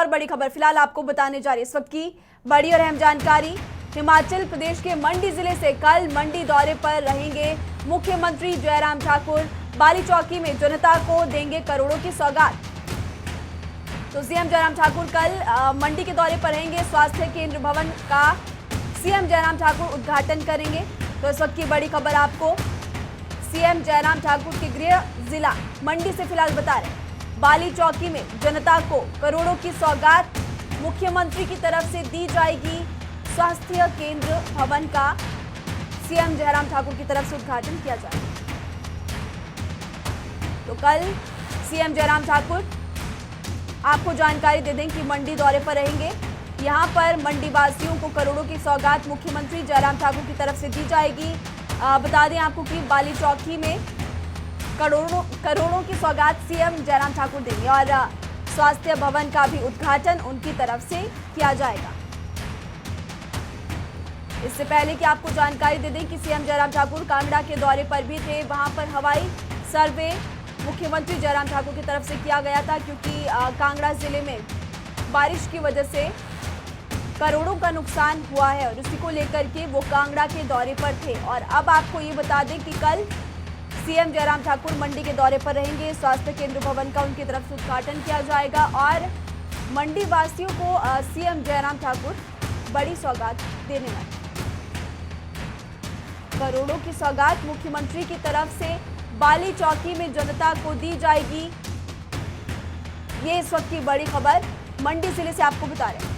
और बड़ी खबर फिलहाल आपको बताने जा रही है। इस वक्त की बड़ी और अहम जानकारी, हिमाचल प्रदेश के मंडी जिले से कल मंडी दौरे पर रहेंगे मुख्यमंत्री जयराम ठाकुर। बाली चौकी में जनता को देंगे करोड़ों की सौगात। तो सीएम जयराम ठाकुर कल मंडी के दौरे पर रहेंगे। स्वास्थ्य केंद्र भवन का सीएम जयराम ठाकुर उद्घाटन करेंगे। तो इस वक्त की बड़ी खबर आपको सीएम जयराम ठाकुर के गृह जिला मंडी से फिलहाल बता रहे हैं। बाली चौकी में जनता को करोड़ों की सौगात मुख्यमंत्री की तरफ से दी जाएगी। स्वास्थ्य केंद्र भवन का सीएम जयराम ठाकुर की तरफ से उद्घाटन किया जाएगा। तो कल सीएम जयराम ठाकुर आपको जानकारी दे दें कि मंडी दौरे पर रहेंगे। यहां पर मंडी वासियों को करोड़ों की सौगात मुख्यमंत्री जयराम ठाकुर की तरफ से दी जाएगी। बता दें आपको कि बाली चौकी में करोड़ों की सौगात सीएम जयराम ठाकुर देंगे और स्वास्थ्य भवन का भी उद्घाटन उनकी तरफ से किया जाएगा। इससे पहले कि आपको जानकारी दे दें कि सीएम जयराम ठाकुर कांगड़ा के दौरे पर भी थे। वहां पर हवाई सर्वे मुख्यमंत्री जयराम ठाकुर की तरफ से किया गया था, क्योंकि कांगड़ा जिले में बारिश की वजह से करोड़ों का नुकसान हुआ है और उसी को लेकर के वो कांगड़ा के दौरे पर थे। और अब आपको ये बता दें कि कल सीएम जयराम ठाकुर मंडी के दौरे पर रहेंगे। स्वास्थ्य केंद्र भवन का उनकी तरफ से उद्घाटन किया जाएगा और मंडी वासियों को सीएम जयराम ठाकुर बड़ी सौगात देने वाले। करोड़ों की सौगात मुख्यमंत्री की तरफ से बाली चौकी में जनता को दी जाएगी। ये इस वक्त की बड़ी खबर मंडी जिले से आपको बता रहे हैं।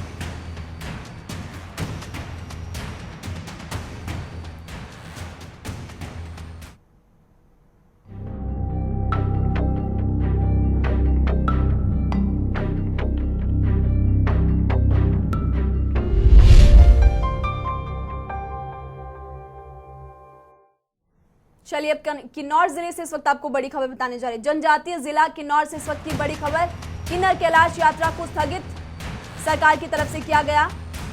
चलिए अब किन्नौर जिले से इस वक्त आपको बड़ी खबर बताने जा रहे हैं। जनजातीय जिला किन्नौर से इस वक्त की बड़ी खबर, किन्नर कैलाश यात्रा को स्थगित सरकार की तरफ से किया गया।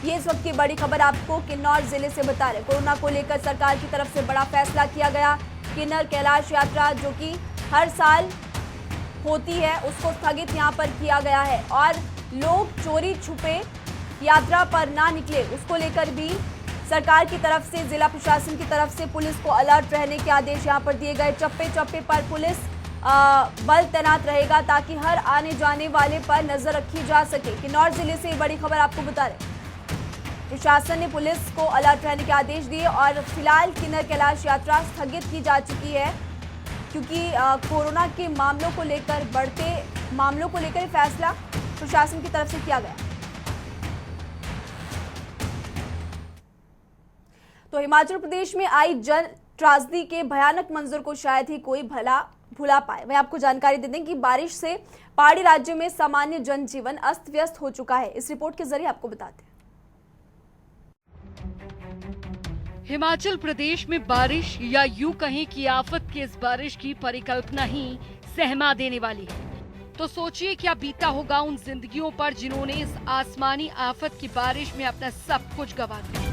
ये इस वक्त की बड़ी खबर आपको किन्नौर जिले से बता रहे। कोरोना को लेकर सरकार की तरफ से बड़ा फैसला किया गया। किन्नर कैलाश यात्रा जो कि हर साल होती है उसको स्थगित यहाँ पर किया गया है और लोग चोरी छुपे यात्रा पर ना निकले उसको लेकर भी सरकार की तरफ से, जिला प्रशासन की तरफ से पुलिस को अलर्ट रहने के आदेश यहां पर दिए गए। चप्पे चप्पे पर पुलिस बल तैनात रहेगा ताकि हर आने जाने वाले पर नजर रखी जा सके। किन्नौर जिले से बड़ी खबर आपको बता रहे। प्रशासन ने पुलिस को अलर्ट रहने के आदेश दिए और फिलहाल किन्नर कैलाश यात्रा स्थगित की जा चुकी है, क्योंकि कोरोना के मामलों को लेकर, बढ़ते मामलों को लेकर फैसला प्रशासन की तरफ से किया गया। तो हिमाचल प्रदेश में आई जन त्रासदी के भयानक मंजर को शायद ही कोई भुला पाए। मैं आपको जानकारी दे दें कि बारिश से पहाड़ी राज्यों में सामान्य जनजीवन अस्त व्यस्त हो चुका है। इस रिपोर्ट के जरिए आपको बताते हैं। हिमाचल प्रदेश में बारिश या यूं कहें कि आफत की इस बारिश की परिकल्पना ही सहमा देने वाली है। तो सोचिए क्या बीता होगा उन जिंदगियों पर जिन्होंने इस आसमानी आफत की बारिश में अपना सब कुछ गंवा दिया।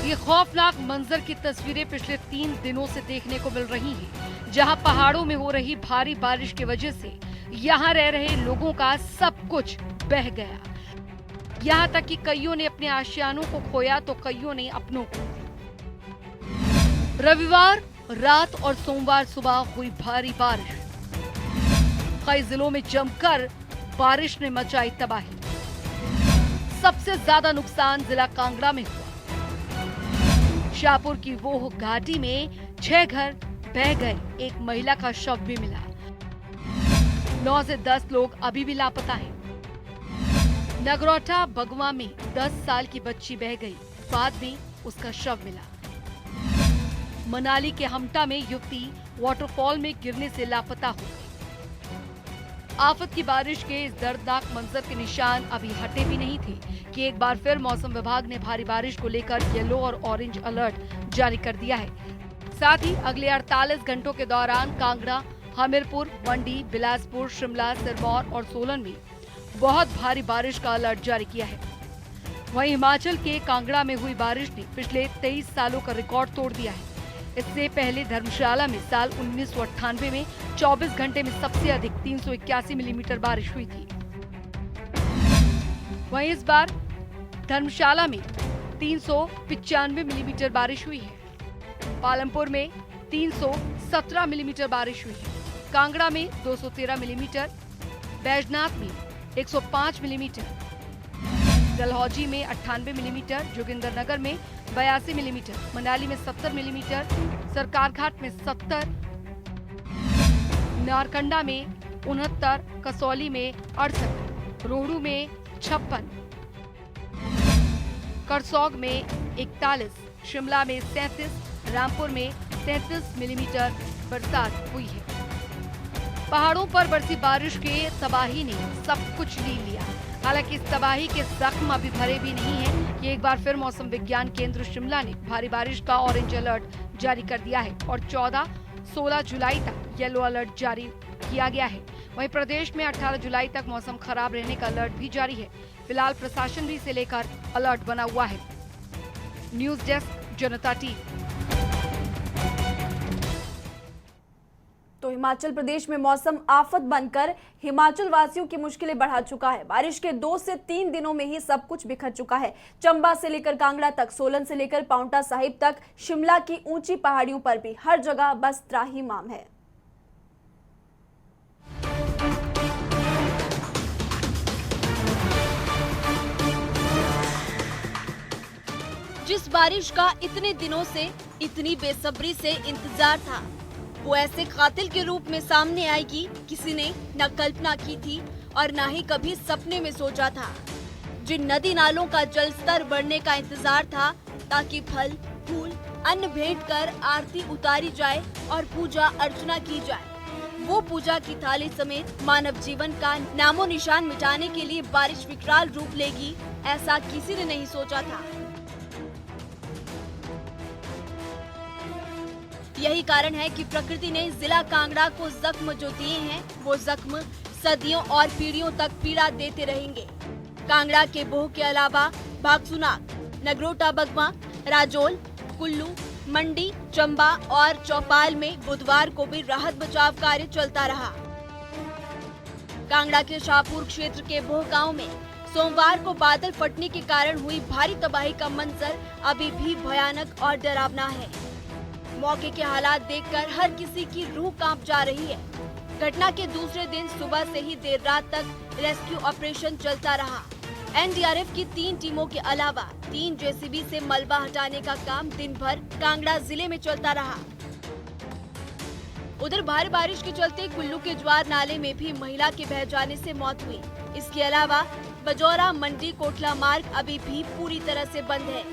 ये खौफनाक मंजर की तस्वीरें पिछले 3 दिनों से देखने को मिल रही हैं, जहां पहाड़ों में हो रही भारी बारिश की वजह से यहां रह रहे लोगों का सब कुछ बह गया। यहां तक कि कईयों ने अपने आशियानों को खोया तो कईयों ने अपनों को। रविवार रात और सोमवार सुबह हुई भारी बारिश। कई जिलों में जमकर बारिश ने मचाई तबाही। सबसे ज्यादा नुकसान जिला कांगड़ा में हुआ। शाहपुर की वो घाटी में 6 घर बह गए, एक महिला का शव भी मिला। 9 से 10 लोग अभी भी लापता हैं। नगरोटा बगवा में 10 साल की बच्ची बह गई, बाद में उसका शव मिला। मनाली के हमटा में युवती वाटरफॉल में गिरने से लापता हो गई। आफत की बारिश के इस दर्दनाक मंजर के निशान अभी हटे भी नहीं थे कि एक बार फिर मौसम विभाग ने भारी बारिश को लेकर येलो और ऑरेंज अलर्ट जारी कर दिया है। साथ ही अगले 48 घंटों के दौरान कांगड़ा, हमीरपुर, मंडी, बिलासपुर, शिमला, सिरमौर और सोलन में बहुत भारी बारिश का अलर्ट जारी किया है। वहीं हिमाचल के कांगड़ा में हुई बारिश ने पिछले 23 सालों का रिकॉर्ड तोड़ दिया है। इससे पहले धर्मशाला में साल 1998 में 24 घंटे में सबसे अधिक 381 मिलीमीटर बारिश हुई थी। वहीं इस बार धर्मशाला में 395 मिलीमीटर बारिश हुई है। पालमपुर में 317 मिलीमीटर बारिश हुई है। कांगड़ा में 213 मिलीमीटर, बैजनाथ में 105 मिलीमीटर, डलहौजी में 98 मिलीमीटर, जोगिंदरनगर में 82 मिलीमीटर, मनाली में 70 मिलीमीटर, सरकारघाट में 70, नारकंडा में 69, कसौली में 68, रोहड़ू में 56, करसौग में 41, शिमला में 37, रामपुर में 33 मिलीमीटर बरसात हुई है। पहाड़ों पर बरसी बारिश के तबाही ने सब कुछ ली लिया। हालांकि इस तबाही के जख्म अभी भरे भी नहीं है कि एक बार फिर मौसम विज्ञान केंद्र शिमला ने भारी बारिश का ऑरेंज अलर्ट जारी कर दिया है और 14-16 जुलाई तक येलो अलर्ट जारी किया गया है। वहीं प्रदेश में 18 जुलाई तक मौसम खराब रहने का अलर्ट भी जारी है। फिलहाल प्रशासन भी इसे लेकर अलर्ट बना हुआ है। न्यूज डेस्क, जनता टीवी। तो हिमाचल प्रदेश में मौसम आफत बनकर हिमाचल वासियों की मुश्किलें बढ़ा चुका है। बारिश के 2 से 3 दिनों में ही सब कुछ बिखर चुका है। चंबा से लेकर कांगड़ा तक, सोलन से लेकर पांवटा साहिब तक, शिमला की ऊंची पहाड़ियों पर भी हर जगह बस त्राहिमाम है। जिस बारिश का इतने दिनों से, इतनी बेसब्री से इंतजार था, वो ऐसे कातिल के रूप में सामने आएगी किसी ने न कल्पना की थी और न ही कभी सपने में सोचा था। जिन नदी नालों का जल स्तर बढ़ने का इंतजार था ताकि फल, फूल, अन्न भेंट कर आरती उतारी जाए और पूजा अर्चना की जाए, वो पूजा की थाली समेत मानव जीवन का नामो निशान मिटाने के लिए बारिश विकराल रूप लेगी, ऐसा किसी ने नहीं सोचा था। यही कारण है कि प्रकृति ने जिला कांगड़ा को जख्म जो दिए हैं, वो जख्म सदियों और पीढ़ियों तक पीड़ा देते रहेंगे। कांगड़ा के बोह के अलावा भागसुनाग, नगरोटा बगवा, राजोल, कुल्लू, मंडी, चंबा और चौपाल में बुधवार को भी राहत बचाव कार्य चलता रहा। कांगड़ा के शाहपुर क्षेत्र के बोह गांव में सोमवार को बादल फटने के कारण हुई भारी तबाही का मंजर अभी भी भयानक और डरावना है। मौके के हालात देखकर हर किसी की रूह कांप जा रही है। घटना के दूसरे दिन सुबह से ही देर रात तक रेस्क्यू ऑपरेशन चलता रहा। एनडीआरएफ की 3 टीमों के अलावा 3 जेसीबी से मलबा हटाने का काम दिन भर कांगड़ा जिले में चलता रहा। उधर भारी बारिश के चलते कुल्लू के ज्वार नाले में भी महिला के बह जाने से मौत हुई। इसके अलावा बजौरा मंडी कोटला मार्ग अभी भी पूरी तरह से बंद है।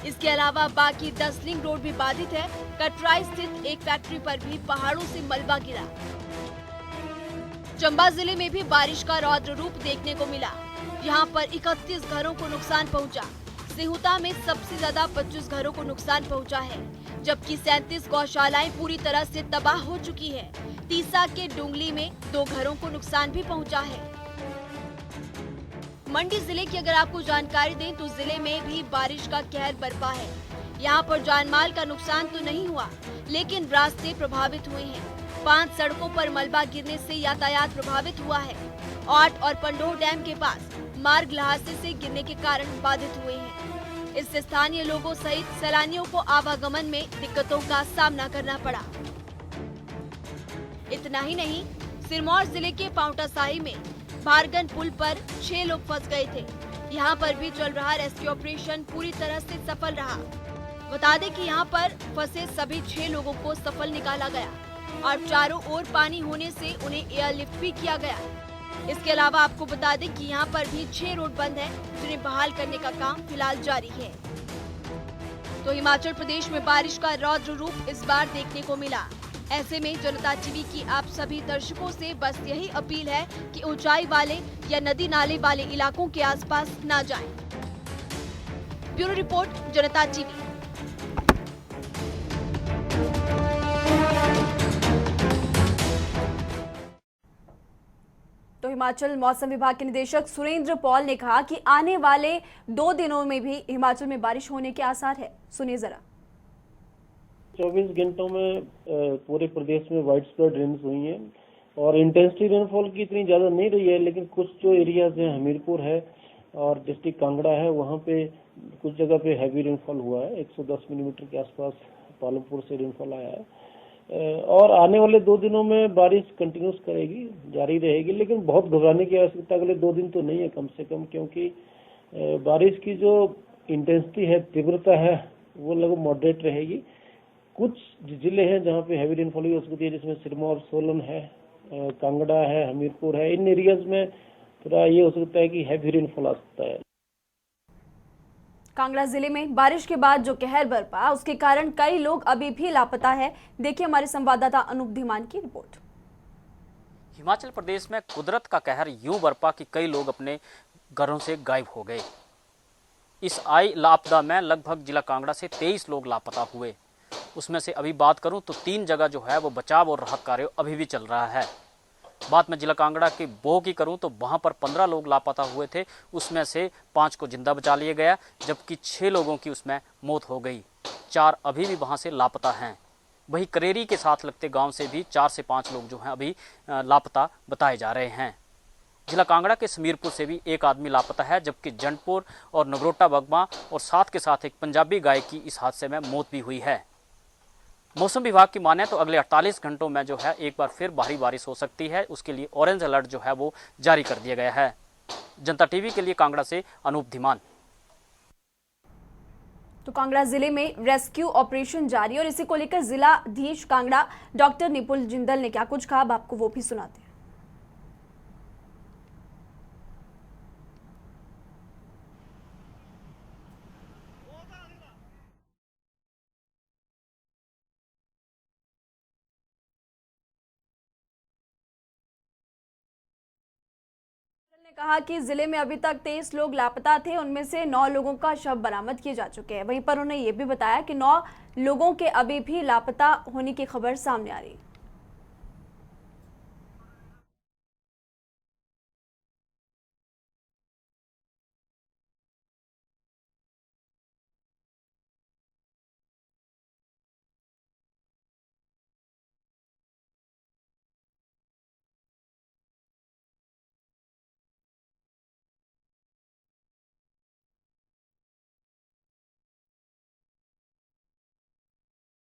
इसके अलावा बाकी 10 लिंक रोड भी बाधित है। कटराई स्थित एक फैक्ट्री पर भी पहाड़ों से मलबा गिरा। चंबा जिले में भी बारिश का रौद्र रूप देखने को मिला। यहाँ पर 31 घरों को नुकसान पहुँचा। सिहुता में सबसे ज्यादा 25 घरों को नुकसान पहुँचा है, जबकि 37 गौशालाएं पूरी तरह से तबाह हो चुकी है। तीसा के डुंगली में 2 घरों को नुकसान भी पहुँचा है। मंडी जिले की अगर आपको जानकारी दें तो जिले में भी बारिश का कहर बरपा है। यहाँ पर जानमाल का नुकसान तो नहीं हुआ, लेकिन रास्ते प्रभावित हुए हैं। 5 सड़कों पर मलबा गिरने से यातायात प्रभावित हुआ है। औट और पंडोह डैम के पास मार्ग ल्हासे से गिरने के कारण बाधित हुए हैं। इससे स्थानीय लोगों सहित सैलानियों को आवागमन में दिक्कतों का सामना करना पड़ा। इतना ही नहीं, सिरमौर जिले के पांवटा साहिब में भारगन पुल पर 6 लोग फंस गए थे। यहाँ पर भी चल रहा रेस्क्यू ऑपरेशन पूरी तरह से सफल रहा। बता दें कि यहाँ पर फंसे सभी 6 लोगों को सफल निकाला गया और चारों ओर पानी होने से उन्हें एयरलिफ्ट भी किया गया। इसके अलावा आपको बता दें कि यहाँ पर भी 6 रोड बंद हैं, जिन्हें बहाल करने का काम फिलहाल जारी है। तो हिमाचल प्रदेश में बारिश का रौद्र रूप इस बार देखने को मिला। ऐसे में जनता टीवी की आप सभी दर्शकों से बस यही अपील है कि ऊंचाई वाले या नदी नाले वाले इलाकों के आसपास ना जाएं। ब्यूरो रिपोर्ट, जनता टीवी। तो हिमाचल मौसम विभाग के निदेशक सुरेंद्र पॉल ने कहा कि आने वाले 2 दिनों में भी हिमाचल में बारिश होने के आसार है। सुनिए जरा। 24 घंटों में पूरे प्रदेश में वाइड स्प्रेड रेन्स हुई हैं और इंटेंसिटी रेनफॉल की इतनी ज़्यादा नहीं रही है, लेकिन कुछ जो एरियाज हैं, हमीरपुर है और डिस्ट्रिक्ट कांगड़ा है, वहाँ पे कुछ जगह पे हैवी रेनफॉल हुआ है। 110 मिलीमीटर के आसपास पालमपुर से रेनफॉल आया है और आने वाले 2 दिनों में बारिश कंटिन्यूस करेगी, जारी रहेगी, लेकिन बहुत घबराने की आवश्यकता अगले 2 दिन तो नहीं है कम से कम, क्योंकि बारिश की जो इंटेंसिटी है, तीव्रता है, वो लगभग मॉडरेट रहेगी। कुछ जिले हैं जहाँ पे हैवी रेनफॉल हो सकती है, जिसमें सिरमौर, सोलन है, कांगड़ा है, हमीरपुर है। इन एरियाज में थोड़ा ये हो सकता है कि हैवी रेनफॉल आ सकता है। कांगड़ा जिले में बारिश के बाद जो कहर बरपा, उसके कारण कई लोग अभी भी लापता है। देखिए हमारे संवाददाता अनूप धीमान की रिपोर्ट। हिमाचल प्रदेश में कुदरत का कहर यूं बरपा कि कई लोग अपने घरों से गायब हो गए। इस आई आपदा में लगभग जिला कांगड़ा से 23 लोग लापता हुए। उसमें से अभी बात करूं तो 3 जगह जो है वो बचाव और राहत कार्य अभी भी चल रहा है। बात में जिला कांगड़ा के बोह की करूं तो वहां पर 15 लोग लापता हुए थे, उसमें से 5 को जिंदा बचा लिया गया, जबकि 6 लोगों की उसमें मौत हो गई। 4 अभी भी वहां से लापता हैं। वहीं करेरी के साथ लगते गांव से भी 4 से 5 लोग जो हैं अभी लापता बताए जा रहे हैं। जिला कांगड़ा के समीरपुर से भी 1 आदमी लापता है, जबकि जंडपुर और नगरोटा बगमा और साथ के साथ एक पंजाबी गाय की इस हादसे में मौत भी हुई है। मौसम विभाग की माने तो अगले 48 घंटों में जो है एक बार फिर भारी बारिश हो सकती है। उसके लिए ऑरेंज अलर्ट जो है वो जारी कर दिया गया है। जनता टीवी के लिए कांगड़ा से अनूप धीमान। तो कांगड़ा जिले में रेस्क्यू ऑपरेशन जारी और इसी को लेकर जिलाधीश कांगड़ा डॉक्टर निपुल जिंदल ने क्या कुछ कहा, अब आपको वो भी सुनाते हैं। ने कहा कि जिले में अभी तक 23 लोग लापता थे, उनमें से 9 लोगों का शव बरामद किए जा चुके हैं। वहीं पर उन्होंने ये भी बताया कि 9 लोगों के अभी भी लापता होने की खबर सामने आ रही है।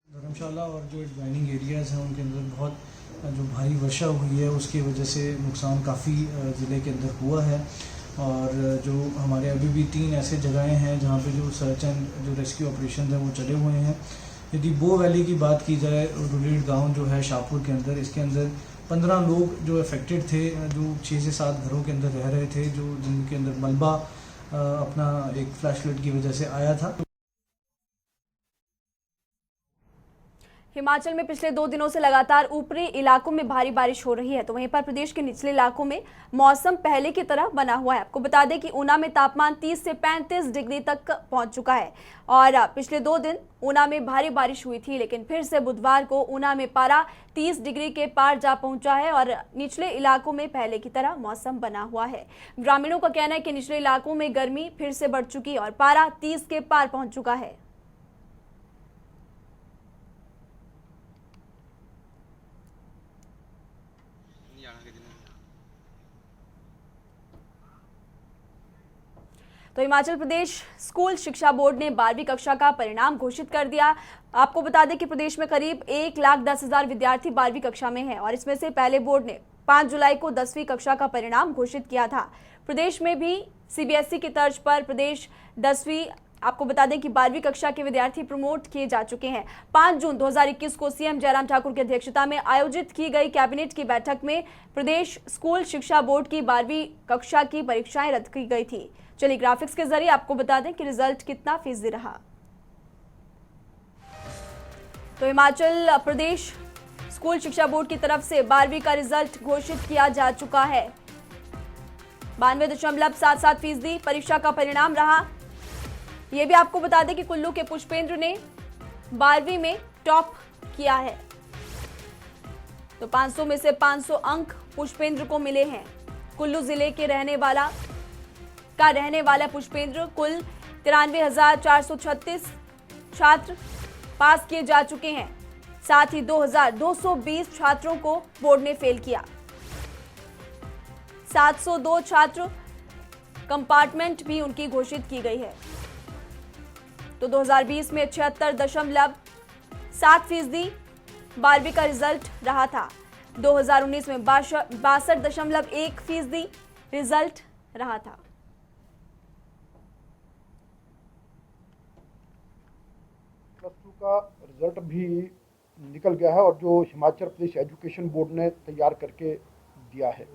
धर्मशाला और जो एडजॉइनिंग एरियाज़ हैं उनके अंदर बहुत जो भारी वर्षा हुई है उसकी वजह से नुकसान काफ़ी ज़िले के अंदर हुआ है। और जो हमारे अभी भी 3 ऐसे जगहें हैं जहाँ पे जो सर्च एंड जो रेस्क्यू ऑपरेशन हैं वो चले हुए हैं। यदि बो वैली की बात की जाए, रुलेट गांव जो है शाहपुर के अंदर, इसके अंदर 15 लोग जो अफेक्टेड थे, जो 6 से 7 घरों के अंदर रह रहे थे, जो जिनके अंदर मलबा अपना एक फ्लैश फ्लड की वजह से आया था। हिमाचल में पिछले 2 दिनों से लगातार ऊपरी इलाकों में भारी बारिश हो रही है, तो वहीं पर प्रदेश के निचले इलाकों में मौसम पहले की तरह बना हुआ है। आपको बता दें कि ऊना में तापमान 30 से 35 डिग्री तक पहुंच चुका है और पिछले 2 दिन ऊना में भारी बारिश हुई थी, लेकिन फिर से बुधवार को ऊना में पारा 30 डिग्री के पार जा पहुंचा है और निचले इलाकों में पहले की तरह मौसम बना हुआ है। ग्रामीणों का कहना है कि निचले इलाकों में गर्मी फिर से बढ़ चुकी और पारा 30 के पार पहुंच चुका है। तो हिमाचल प्रदेश स्कूल शिक्षा बोर्ड ने 12वीं कक्षा का परिणाम घोषित कर दिया। आपको बता दें कि प्रदेश में करीब 1,10,000 विद्यार्थी 12वीं कक्षा में हैं और इसमें से पहले बोर्ड ने 5 जुलाई को 10वीं कक्षा का परिणाम घोषित किया था। प्रदेश में भी सीबीएसई की तर्ज पर प्रदेश 10वीं, आपको बता दें कि 12वीं कक्षा के विद्यार्थी प्रमोट किए जा चुके हैं। 5 जून 2021 को सीएम जयराम ठाकुर की अध्यक्षता में आयोजित की गई कैबिनेट की बैठक में प्रदेश स्कूल शिक्षा बोर्ड की 12वीं कक्षा की परीक्षाएं रद्द की गई थी। चलिए ग्राफिक्स के जरिए आपको बता दें कि रिजल्ट कितना फीसदी रहा। तो हिमाचल प्रदेश स्कूल शिक्षा बोर्ड की तरफ से 12वीं का रिजल्ट घोषित किया जा चुका है। 92.77% परीक्षा का परिणाम रहा। यह भी आपको बता दें कि कुल्लू के पुष्पेंद्र ने 12वीं में टॉप किया है, तो 500 में से 500 अंक पुष्पेंद्र को मिले हैं। कुल्लू जिले के रहने वाला पुष्पेंद्र कुल 93,436 छात्र पास किए जा चुके हैं। साथ ही 2220 छात्रों को बोर्ड ने फेल किया। 702 छात्र कंपार्टमेंट भी उनकी घोषित की गई है। तो 2020 में 76.7% 12वीं का रिजल्ट रहा था। 2019 में 62.1% रिजल्ट रहा था। +2 का रिजल्ट भी निकल गया है और जो हिमाचल प्रदेश एजुकेशन बोर्ड ने तैयार करके दिया है,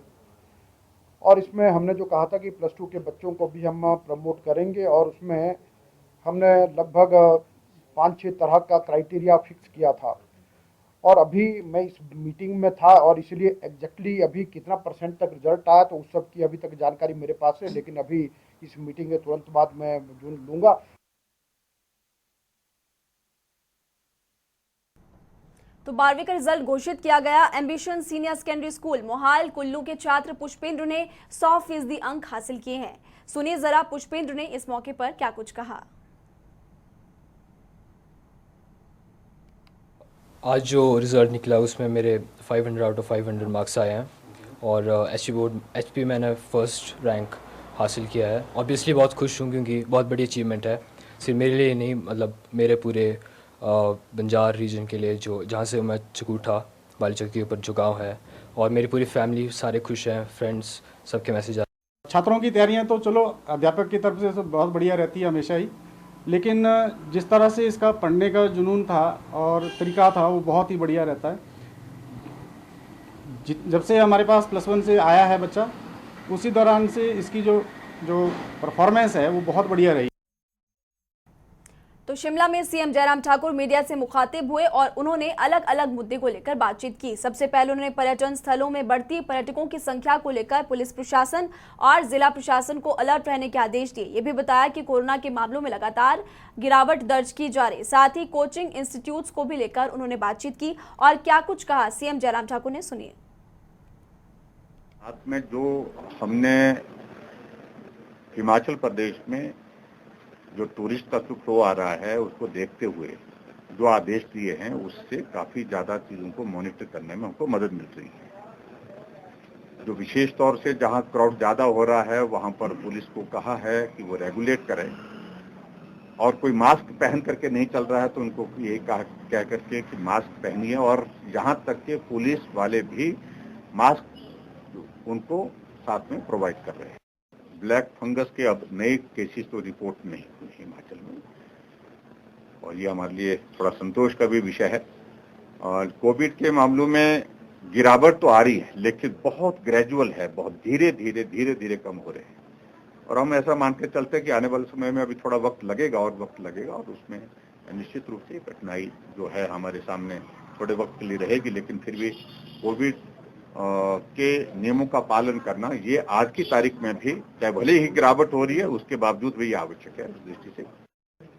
और इसमें हमने जो कहा था कि +2 के बच्चों को भी हम प्रमोट करेंगे, और उसमें हमने लगभग 5-6 तरह का क्राइटेरिया फिक्स किया था। और अभी मैं इस मीटिंग में था और इसलिए एग्जैक्टली अभी कितना % तक रिजल्ट आया तो उस सब की अभी तक जानकारी मेरे पास है, लेकिन अभी इस मीटिंग के तुरंत बाद मैं लूँगा। तो 12वीं का रिजल्ट घोषित किया गया। एम्बिशन सीनियर सेकेंडरी स्कूल मोहाल कुल्लू के छात्र पुष्पेंद्र ने 100% अंक हासिल किए हैं। सुनिए जरा पुष्पेंद्र ने इस मौके पर क्या कुछ कहा। आज जो रिज़ल्ट निकला उसमें मेरे 500 आउट ऑफ 500 मार्क्स आए हैं और एचपी मैंने फर्स्ट रैंक हासिल किया है। ऑब्वियसली बहुत खुश हूँ क्योंकि बहुत बड़ी अचीवमेंट है, सिर्फ मेरे लिए नहीं, मतलब मेरे पूरे बंजार रीजन के लिए, जो जहाँ से मैं चकूठा बालीचक के ऊपर जो गाँव है, और मेरी पूरी फैमिली सारे खुश हैं, फ्रेंड्स सबके मैसेज। छात्रों की तैयारियां तो चलो अध्यापक की तरफ से तो बहुत बढ़िया रहती है हमेशा ही, लेकिन जिस तरह से इसका पढ़ने का जुनून था और तरीका था वो बहुत ही बढ़िया रहता है। जब से हमारे पास +1 से आया है बच्चा, उसी दौरान से इसकी जो परफॉर्मेंस है वो बहुत बढ़िया रही। तो शिमला में सीएम जयराम ठाकुर मीडिया से मुखातिब हुए और उन्होंने अलग अलग मुद्दे को लेकर बातचीत की। सबसे पहले उन्होंने पर्यटन स्थलों में बढ़ती पर्यटकों की संख्या को लेकर पुलिस प्रशासन और जिला प्रशासन को अलर्ट रहने के आदेश दिए। ये भी बताया कि कोरोना के मामलों में लगातार गिरावट दर्ज की जा रही। साथ ही कोचिंग इंस्टीट्यूट्स को भी लेकर उन्होंने बातचीत की और क्या कुछ कहा सीएम जयराम ठाकुर ने, सुनिए। साथ में जो हमने हिमाचल प्रदेश में जो टूरिस्ट का फ्लो आ रहा है उसको देखते हुए जो आदेश दिए हैं उससे काफी ज्यादा चीजों को मॉनिटर करने में हमको मदद मिल रही है। जो विशेष तौर से जहां क्राउड ज्यादा हो रहा है वहां पर पुलिस को कहा है कि वो रेगुलेट करें, और कोई मास्क पहन करके नहीं चल रहा है तो उनको ये कह करके कि मास्क पहनिए, और यहाँ तक के पुलिस वाले भी मास्क उनको साथ में प्रोवाइड कर रहे हैं। ब्लैक फंगस के अब नए केसेस तो रिपोर्ट नहीं हुए हिमाचल में, और ये हमारे लिए थोड़ा संतोष का भी विषय है। और कोविड के मामलों में गिरावट तो आ रही है, लेकिन बहुत ग्रेजुअल है, बहुत धीरे धीरे कम हो रहे हैं, और हम ऐसा मान के चलते हैं कि आने वाले समय में अभी थोड़ा वक्त लगेगा, और उसमें निश्चित रूप से कठिनाई जो है हमारे सामने थोड़े वक्त के लिए रहेगी, लेकिन फिर भी कोविड के नियमों का पालन करना ये आज की तारीख में भी, चाहे भले ही गिरावट हो रही है उसके बावजूद भी आवश्यक है। उस दृष्टि से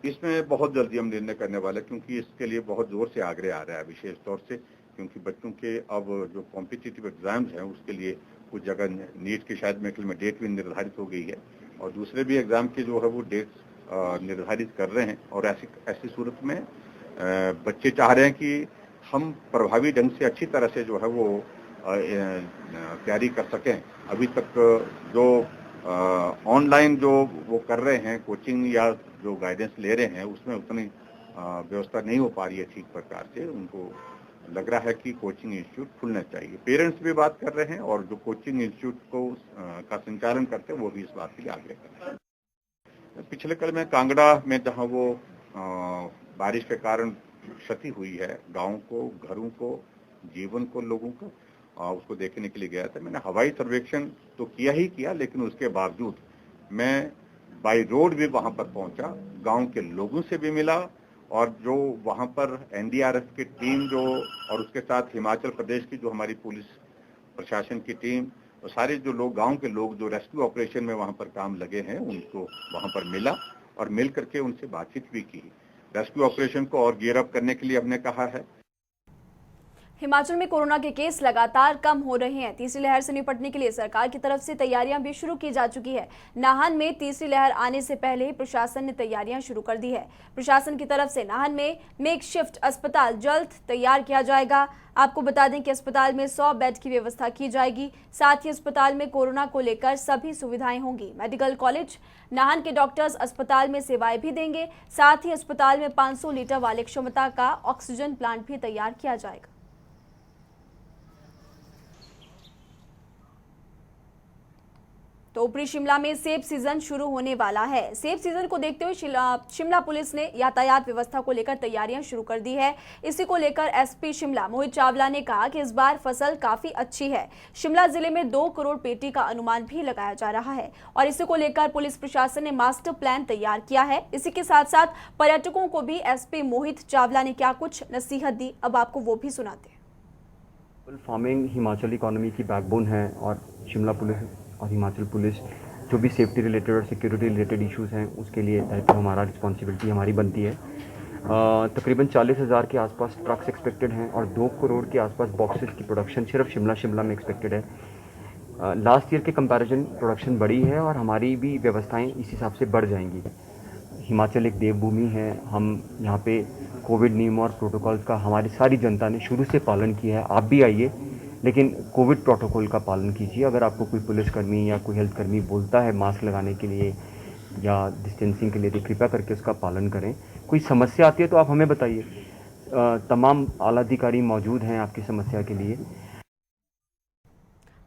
इसमें बहुत जल्दी हम निर्णय करने वाले, क्योंकि इसके लिए बहुत जोर से आग्रह आ रहा है, विशेष तौर से क्योंकि बच्चों के अब जो कॉम्पिटिटिव एग्जाम्स हैं उसके लिए कुछ जगह नीट की शायद मेरे में डेट भी निर्धारित हो गई है, और दूसरे भी एग्जाम की जो है वो डेट निर्धारित कर रहे हैं। और ऐसी सूरत में बच्चे चाह रहे हैं कि हम प्रभावी ढंग से अच्छी तरह से जो है वो तैयारी कर सकें। अभी तक जो ऑनलाइन जो वो कर रहे हैं कोचिंग या जो गाइडेंस ले रहे हैं उसमें उतनी व्यवस्था नहीं हो पा रही है ठीक प्रकार से। उनको लग रहा है कि कोचिंग इंस्टीट्यूट खुलना चाहिए। पेरेंट्स भी बात कर रहे हैं और जो कोचिंग इंस्टीट्यूट को का संचालन करते हैं वो भी इस बात के लिए आग्रह कर रहे हैं। पिछले कल में कांगड़ा में जहां वो बारिश के कारण क्षति हुई है, गाँव को, घरों को, जीवन को, लोगों को, उसको देखने के लिए गया था। मैंने हवाई सर्वेक्षण तो किया ही किया, लेकिन उसके बावजूद मैं बाय रोड भी वहां पर पहुंचा, गांव के लोगों से भी मिला, और जो वहां पर एनडीआरएफ की टीम जो, और उसके साथ हिमाचल प्रदेश की जो हमारी पुलिस प्रशासन की टीम और सारे जो लोग, गांव के लोग जो रेस्क्यू ऑपरेशन में वहां पर काम लगे हैं, उनको वहां पर मिला और मिल करके उनसे बातचीत भी की। रेस्क्यू ऑपरेशन को और गियर अप करने के लिए हमने कहा है। हिमाचल में कोरोना के केस लगातार कम हो रहे हैं। तीसरी लहर से निपटने के लिए सरकार की तरफ से तैयारियां भी शुरू की जा चुकी है। नाहन में तीसरी लहर आने से पहले ही प्रशासन ने तैयारियां शुरू कर दी है। प्रशासन की तरफ से नाहन में मेकशिफ्ट अस्पताल जल्द तैयार किया जाएगा। आपको बता दें कि अस्पताल में 100 बेड की व्यवस्था की जाएगी। साथ ही अस्पताल में कोरोना को लेकर सभी सुविधाएं होंगी। मेडिकल कॉलेज नाहन के डॉक्टर्स अस्पताल में सेवाएं भी देंगे। साथ ही अस्पताल में 500 लीटर वाले क्षमता का ऑक्सीजन प्लांट भी तैयार किया जाएगा। तो ऊपरी शिमला में सेब सीजन शुरू होने वाला है। सेब सीजन को देखते हुए शिमला पुलिस ने यातायात व्यवस्था को लेकर तैयारियां शुरू कर दी है। इसी को लेकर एसपी शिमला मोहित चावला ने कहा कि इस बार फसल काफी अच्छी है। शिमला जिले में 2 करोड़ पेटी का अनुमान भी लगाया जा रहा है और इसी को लेकर पुलिस प्रशासन ने मास्टर प्लान तैयार किया है। इसी के साथ साथ पर्यटकों को भी एसपी मोहित चावला ने क्या कुछ नसीहत दी, अब आपको वो भी सुनाते हैं। फार्मिंग हिमाचल इकोनॉमी की बैकबोन है और शिमला पुलिस और हिमाचल पुलिस जो भी सेफ्टी रिलेटेड और सिक्योरिटी रिलेटेड इश्यूज़ हैं उसके लिए दायित्व हमारा, रिस्पॉन्सिबिलिटी हमारी बनती है। तकरीबन 40,000 के आसपास ट्रक्स एक्सपेक्टेड हैं और 2 करोड़ के आसपास बॉक्सेस की प्रोडक्शन सिर्फ शिमला में एक्सपेक्टेड है। लास्ट ईयर के कंपैरिजन प्रोडक्शन बढ़ी है और हमारी भी व्यवस्थाएं इस हिसाब से बढ़ जाएंगी। हिमाचल एक देवभूमि है। हम यहाँ पे कोविड नियमों और प्रोटोकॉल्स का हमारी सारी जनता ने शुरू से पालन किया है। आप भी आइए, लेकिन कोविड प्रोटोकॉल का पालन कीजिए। अगर आपको कोई पुलिसकर्मी या कोई हेल्थ कर्मी बोलता है मास्क लगाने के लिए या डिस्टेंसिंग के लिए, तो कृपया करके उसका पालन करें। कोई समस्या आती है तो आप हमें बताइए, तमाम आला अधिकारी मौजूद हैं आपकी समस्या के लिए।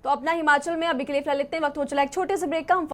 तो अपना हिमाचल में अभी के लिए फिलहाल इतने वक्त हो चला एक छोटे से ब्रेक का। हम